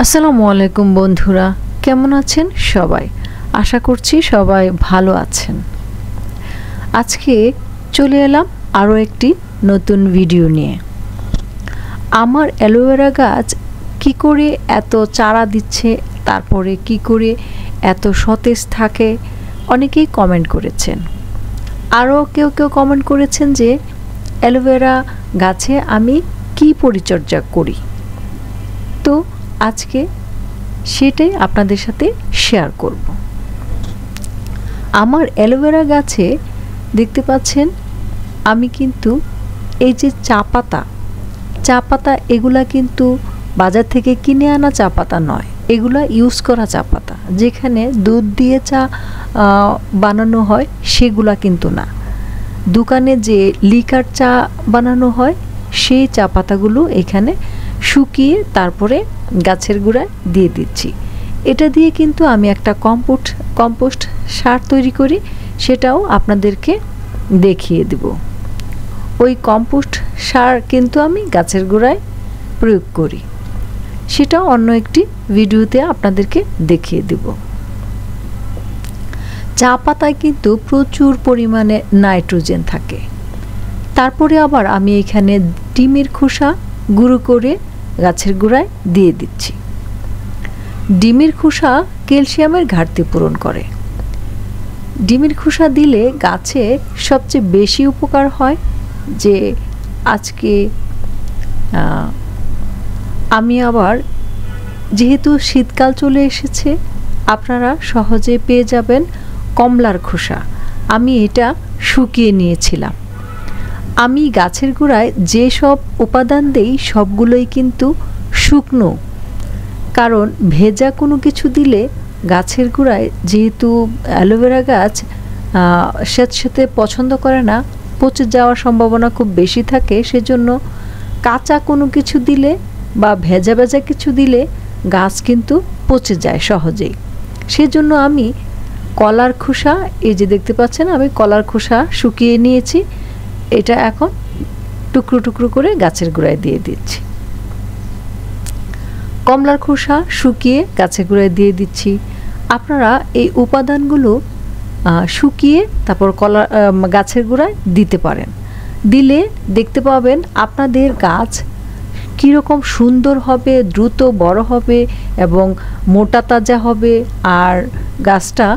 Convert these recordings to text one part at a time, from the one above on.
আসসালামু আলাইকুম বন্ধুরা, কেমন আছেন সবাই? আশা করছি সবাই ভালো আছেন। আজকে চলে এলাম আরও একটি নতুন ভিডিও নিয়ে। আমার অ্যালোভেরা গাছ কি করে এত চারা দিচ্ছে, তারপরে কি করে এত সতেজ থাকে, অনেকেই কমেন্ট করেছেন। আরও কেউ কেউ কমেন্ট করেছেন যে অ্যালোভেরা গাছে আমি কি পরিচর্যা করি। তো আজকে সেটাই আপনাদের সাথে শেয়ার করব। আমার অ্যালোভেরা গাছে দেখতে পাচ্ছেন আমি কিন্তু এই যে চা পাতা এগুলা কিন্তু বাজার থেকে কিনে আনা চা পাতা নয়, এগুলা ইউজ করা চা পাতা, যেখানে দুধ দিয়ে চা বানানো হয় সেগুলা কিন্তু না। দোকানে যে লিকার চা বানানো হয় সেই চা পাতাগুলো এখানে শুকিয়ে তারপরে গাছের গোড়ায় দিয়ে দিচ্ছি। এটা দিয়ে কিন্তু আমি একটা কম্পোস্ট সার তৈরি করি, সেটাও আপনাদেরকে দেখিয়ে দেব। ওই কম্পোস্ট সার কিন্তু আমি গাছের গোড়ায় প্রয়োগ করি, সেটাও অন্য একটি ভিডিওতে আপনাদেরকে দেখিয়ে দেব। চা পাতায় কিন্তু প্রচুর পরিমাণে নাইট্রোজেন থাকে। তারপরে আবার আমি এখানে ডিমের খোসা গুঁড়ো করে গাছের গোড়ায় দিয়ে দিচ্ছি। ডিমের খোসা ক্যালসিয়ামের ঘাটতি পূরণ করে। ডিমের খোসা দিলে গাছে সবচেয়ে বেশি উপকার হয় যে আজকে আমি আবার যেহেতু শীতকাল চলে এসেছে, আপনারা সহজে পেয়ে যাবেন কমলার খোসা। আমি এটা শুকিয়ে নিয়েছিলাম। আমি গাছের গোড়ায় যেসব উপাদান দেই সবগুলোই কিন্তু শুকনো, কারণ ভেজা কোনো কিছু দিলে গাছের গোড়ায়, যেহেতু অ্যালোভেরা গাছ স্যাঁতস্যাঁতে পছন্দ করে না, পচে যাওয়ার সম্ভাবনা খুব বেশি থাকে, সেজন্য কাঁচা কোনো কিছু দিলে বা ভেজা কিছু দিলে গাছ কিন্তু পচে যায় সহজেই। সেজন্য আমি কলার খোসা, এই যে দেখতে পাচ্ছেন আমি কলার খোসা শুকিয়ে নিয়েছি, এটা এখন টুকরো টুকরো করে গাছের গোড়ায় দিয়ে দিচ্ছি। কমলার খোসা শুকিয়ে গাছের গোড়ায় দিয়ে দিচ্ছি। আপনারা এই উপাদানগুলো শুকিয়ে তারপর গাছের গোড়ায় দিতে পারেন। দিলে দেখতে পাবেন আপনাদের গাছ কীরকম সুন্দর হবে, দ্রুত বড় হবে এবং মোটা তাজা হবে, আর গাছটা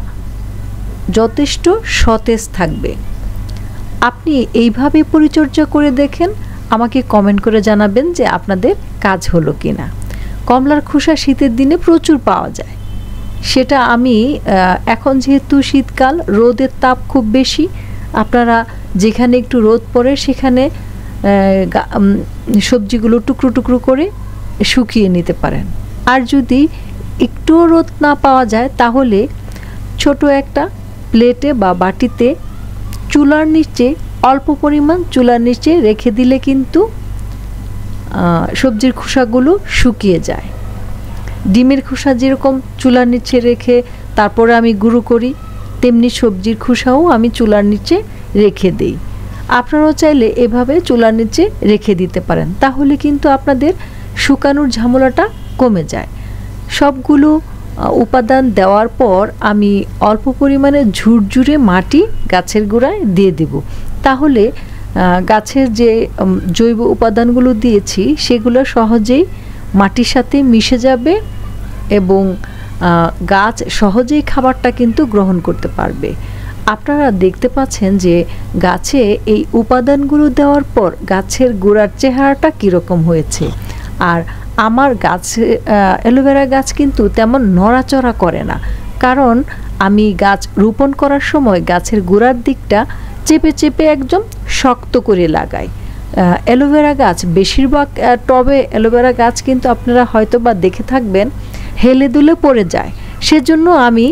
যথেষ্ট সতেজ থাকবে। আপনি এইভাবে পরিচর্যা করে দেখেন, আমাকে কমেন্ট করে জানাবেন যে আপনাদের কাজ হলো কি না। কমলার খোসা শীতের দিনে প্রচুর পাওয়া যায়, সেটা আমি এখন যেহেতু শীতকাল, রোদের তাপ খুব বেশি, আপনারা যেখানে একটু রোদ পড়ে সেখানে সবজিগুলো টুকরো টুকরো করে শুকিয়ে নিতে পারেন। আর যদি একটুও রোদ না পাওয়া যায় তাহলে ছোট একটা প্লেটে বা বাটিতে চুলার নিচে অল্প পরিমাণ চুলার নিচে রেখে দিলে কিন্তু সবজির খোসাগুলো শুকিয়ে যায়। ডিমের খোসা যেরকম চুলার নিচে রেখে তারপরে আমি গুঁড়ো করি, তেমনি সবজির খোসাও আমি চুলার নিচে রেখে দিই। আপনারাও চাইলে এভাবে চুলার নিচে রেখে দিতে পারেন, তাহলে কিন্তু আপনাদের শুকানোর ঝামেলাটা কমে যায়। সবগুলো উপাদান দেওয়ার পর আমি অল্প পরিমাণে ঝুরঝুরে মাটি গাছের গোড়ায় দিয়ে দেব। তাহলে গাছের যে জৈব উপাদানগুলো দিয়েছি সেগুলো সহজেই মাটির সাথে মিশে যাবে এবং গাছ সহজেই খাবারটা কিন্তু গ্রহণ করতে পারবে। আপনারা দেখতে পাচ্ছেন যে গাছে এই উপাদানগুলো দেওয়ার পর গাছের গোড়ার চেহারাটা কীরকম হয়েছে। আর আমার গাছে অ্যালোভেরা গাছ কিন্তু তেমন নড়াচড়া করে না, কারণ আমি গাছ রোপণ করার সময় গাছের গোড়ার দিকটা চেপে চেপে একদম শক্ত করে লাগাই। অ্যালোভেরা গাছ বেশিরভাগ টবে অ্যালোভেরা গাছ কিন্তু আপনারা হয়তো বা দেখে থাকবেন হেলে দুলে পড়ে যায়, সেজন্য আমি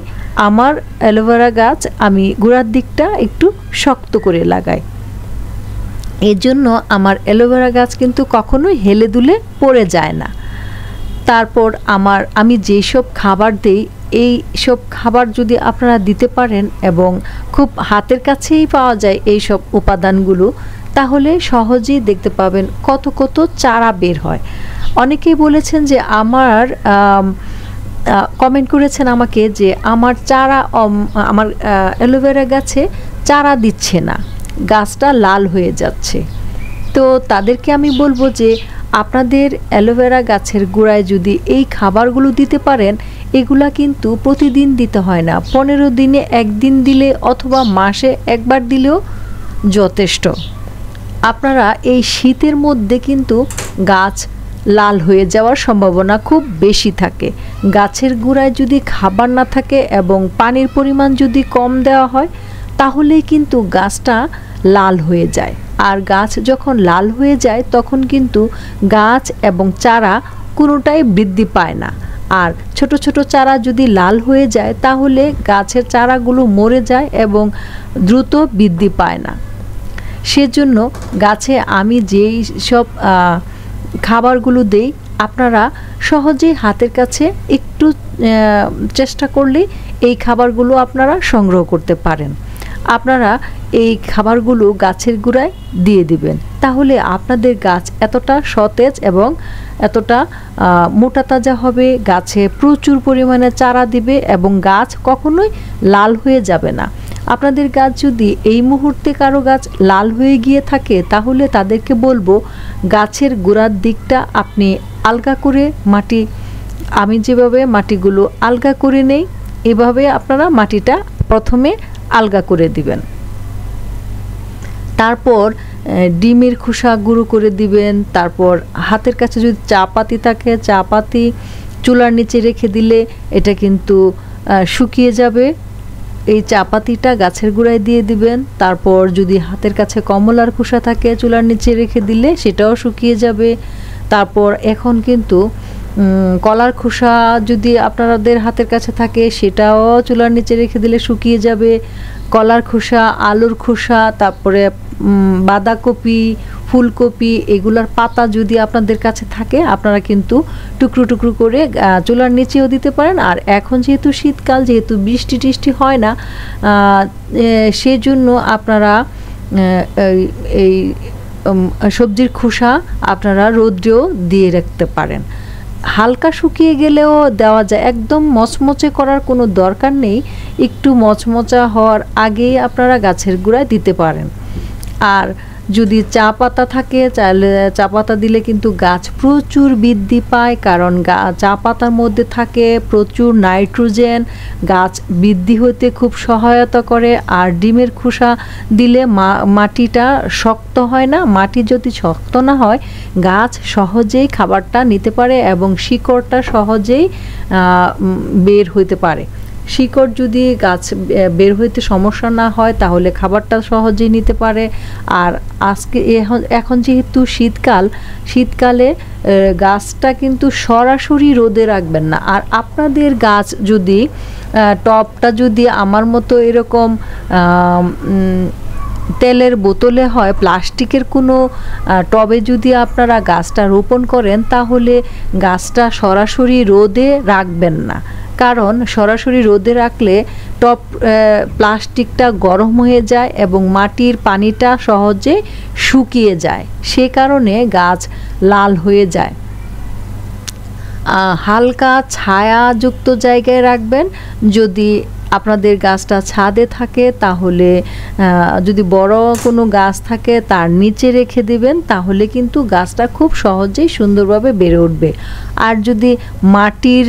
আমার অ্যালোভেরা গাছ আমি গোড়ার দিকটা একটু শক্ত করে লাগাই। এর জন্য আমার অ্যালোভেরা গাছ কিন্তু কখনোই হেলে দুলে পড়ে যায় না। তারপর আমি যেসব খাবার দেই, এই সব খাবার যদি আপনারা দিতে পারেন এবং খুব হাতের কাছেই পাওয়া যায় এই সব উপাদানগুলো, তাহলে সহজেই দেখতে পাবেন কত কত চারা বের হয়। অনেকেই বলেছেন যে আমার কমেন্ট করেছেন আমাকে যে আমার চারা আমার অ্যালোভেরা গাছে চারা দিচ্ছে না, গাছটা লাল হয়ে যাচ্ছে। তো তাদেরকে আমি বলবো যে আপনাদের অ্যালোভেরা গাছের গোড়ায় যদি এই খাবারগুলো দিতে পারেন, এগুলা কিন্তু প্রতিদিন দিতে হয় না, 15 দিনে একদিন দিলে অথবা মাসে একবার দিলেও যথেষ্ট। আপনারা এই শীতের মধ্যে কিন্তু গাছ লাল হয়ে যাওয়ার সম্ভাবনা খুব বেশি থাকে। গাছের গোড়ায় যদি খাবার না থাকে এবং পানির পরিমাণ যদি কম দেওয়া হয়, তাহলেই কিন্তু গাছটা লাল হয়ে যায়। আর গাছ যখন লাল হয়ে যায় তখন কিন্তু গাছ এবং চারা কোনোটাই বৃদ্ধি পায় না। আর ছোট ছোট চারা যদি লাল হয়ে যায় তাহলে গাছের চারাগুলো মরে যায় এবং দ্রুত বৃদ্ধি পায় না। সেজন্য গাছে আমি যেই সব খাবারগুলো দেই, আপনারা সহজেই হাতের কাছে একটু চেষ্টা করলেই এই খাবারগুলো আপনারা সংগ্রহ করতে পারেন। আপনারা এই খাবারগুলো গাছের গোড়ায় দিয়ে দিবেন, তাহলে আপনাদের গাছ এতটা সতেজ এবং এতটা মোটা তাজা হবে, গাছে প্রচুর পরিমাণে চারা দিবে এবং গাছ কখনোই লাল হয়ে যাবে না। আপনাদের গাছ যদি এই মুহূর্তে কারো গাছ লাল হয়ে গিয়ে থাকে, তাহলে তাদেরকে বলবো গাছের গোড়ার দিকটা আপনি আলগা করে মাটি, আমি যেভাবে মাটিগুলো আলগা করে নেই এভাবে আপনারা মাটিটা প্রথমে আলগা করে দিবেন। তারপর ডিমের খোসা গুঁড়ো করে দিবেন। তারপর হাতের কাছে যদি চা পাতি থাকে, চা পাতি চুলার নিচে রেখে দিলে এটা কিন্তু শুকিয়ে যাবে। এই চা পাতিটা গাছের গোড়ায় দিয়ে দিবেন। তারপর যদি হাতের কাছে কমলার খোসা থাকে চুলার নিচে রেখে দিলে সেটাও শুকিয়ে যাবে। তারপর এখন কিন্তু কলার খোসা যদি আপনাদের হাতের কাছে থাকে সেটাও চুলার নিচে রেখে দিলে শুকিয়ে যাবে। কলার খোসা, আলুর খোসা, তারপরে বাঁধাকপি, ফুলকপি এগুলার পাতা যদি আপনাদের কাছে থাকে আপনারা কিন্তু টুকরো টুকরো করে চুলার নিচেও দিতে পারেন। আর এখন যেহেতু শীতকাল, যেহেতু বৃষ্টি টিষ্টি হয় না, সেজন্য আপনারা এই সবজির খোসা আপনারা রৌদ্রেও দিয়ে রাখতে পারেন। হালকা শুকিয়ে গেলেও দেওয়া যায়, একদম মচমচে করার কোনো দরকার নেই। একটু মচমচা হওয়ার আগেই আপনারা গাছের গোড়ায় দিতে পারেন। আর যদি চা পাতা থাকে তাহলে চা পাতা দিলে কিন্তু গাছ প্রচুর বৃদ্ধি পায়, কারণ চা পাতার মধ্যে থাকে প্রচুর নাইট্রোজেন, গাছ বৃদ্ধি হতে খুব সহায়তা করে। আর ডিমের খোসা দিলে মাটিটা শক্ত হয় না, মাটি যদি শক্ত না হয় গাছ সহজেই খাবারটা নিতে পারে এবং শিকড়টা সহজেই বের হইতে পারে। শিকড় যদি গাছ বের হইতে সমস্যা না হয় তাহলে খাবারটা সহজেই নিতে পারে। আর আজকে এখন যেহেতু শীতকালে গাছটা কিন্তু সরাসরি রোদে রাখবেন না। আর আপনাদের গাছ যদি টবটা যদি আমার মতো এরকম তেলের বোতলে হয়, প্লাস্টিকের কোনো টবে যদি আপনারা গাছটা রোপণ করেন তাহলে গাছটা সরাসরি রোদে রাখবেন না, কারণ সরাসরি রোদে রাখলে টব প্লাস্টিকটা গরম হয়ে যায় এবং মাটির পানিটা সহজে শুকিয়ে যায়, সে কারণে গাছ লাল হয়ে যায়। হালকা ছায়াযুক্ত জায়গায় রাখবেন। যদি আপনাদের গাছটা ছাদে থাকে তাহলে যদি বড় কোনো গাছ থাকে তার নিচে রেখে দিবেন, তাহলে কিন্তু গাছটা খুব সহজেই সুন্দরভাবে বেড়ে উঠবে। আর যদি মাটির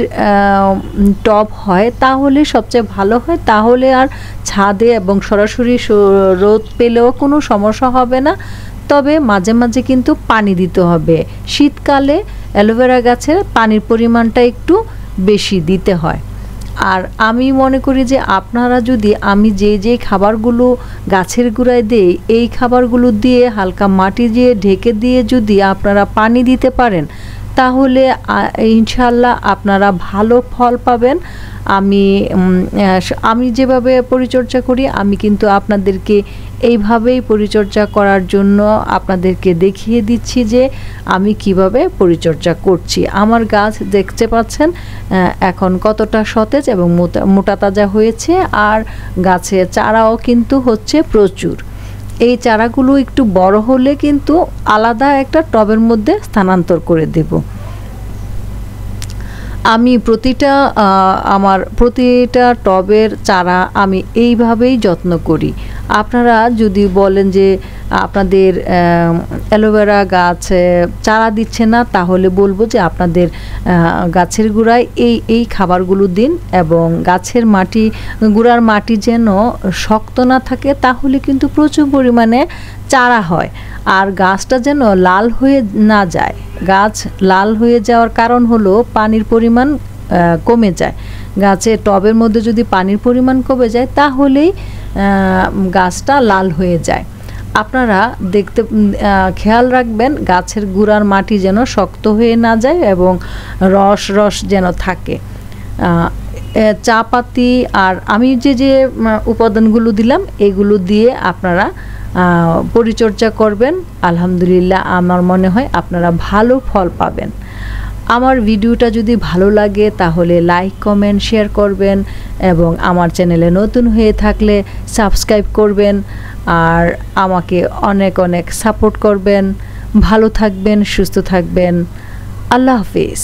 টব হয় তাহলে সবচেয়ে ভালো হয়, তাহলে আর ছাদে এবং সরাসরি রোদ পেলেও কোনো সমস্যা হবে না। তবে মাঝে মাঝে কিন্তু পানি দিতে হবে। শীতকালে অ্যালোভেরা গাছের পানির পরিমাণটা একটু বেশি দিতে হয়। আর আমি মনে করি যে আপনারা যদি আমি যে খাবারগুলো গাছের গোড়ায় দেই এই খাবারগুলো দিয়ে হালকা মাটি দিয়ে ঢেকে দিয়ে যদি আপনারা পানি দিতে পারেন তাহলে ইনশাল্লাহ আপনারা ভালো ফল পাবেন। আমি যেভাবে পরিচর্যা করি আমি কিন্তু আপনাদেরকে এইভাবেই পরিচর্যা করার জন্য আপনাদেরকে দেখিয়ে দিচ্ছি যে আমি কিভাবে পরিচর্যা করছি। আমার গাছ দেখতে পাচ্ছেন এখন কতটা সতেজ এবং মোটা তাজা হয়েছে, আর গাছে চারাও কিন্তু হচ্ছে প্রচুর। এই চারাগুলো একটু বড় হলে কিন্তু আলাদা একটা টবের মধ্যে স্থানান্তর করে দেব। আমি আমার প্রতিটা টবের চারা আমি এইভাবেই যত্ন করি। আপনারা যদি বলেন যে আপনাদের অ্যালোভেরা গাছ চারা দিচ্ছে না, তাহলে বলবো যে আপনাদের গাছের গোড়ায় এই খাবারগুলো দিন, এবং গাছের গোড়ার মাটি যেন শক্ত না থাকে, তাহলে কিন্তু প্রচুর পরিমাণে চারা হয়। আর গাছটা যেন লাল হয়ে না যায়। গাছ লাল হয়ে যাওয়ার কারণ হলো পানির পরিমাণ কমে যায়। টবের মধ্যে যদি পানির পরিমাণ কমে যায়, তাহলেই গাছটা লাল হয়ে যায়। আপনারা খেয়াল রাখবেন গাছের গোড়ার মাটি যেন শক্ত হয়ে না যায় এবং রস যেন থাকে। চা পাতি আর আমি যে উপাদানগুলো দিলাম, এগুলো দিয়ে আপনারা পরিচর্যা করবেন। আলহামদুলিল্লাহ, আমার মনে হয় আপনারা ভালো ফল পাবেন। আমার ভিডিওটা যদি ভালো লাগে তাহলে লাইক, কমেন্ট, শেয়ার করবেন, এবং আমার চ্যানেলে নতুন হয়ে থাকলে সাবস্ক্রাইব করবেন, আর আমাকে অনেক অনেক সাপোর্ট করবেন। ভালো থাকবেন, সুস্থ থাকবেন। আল্লাহ হাফেজ।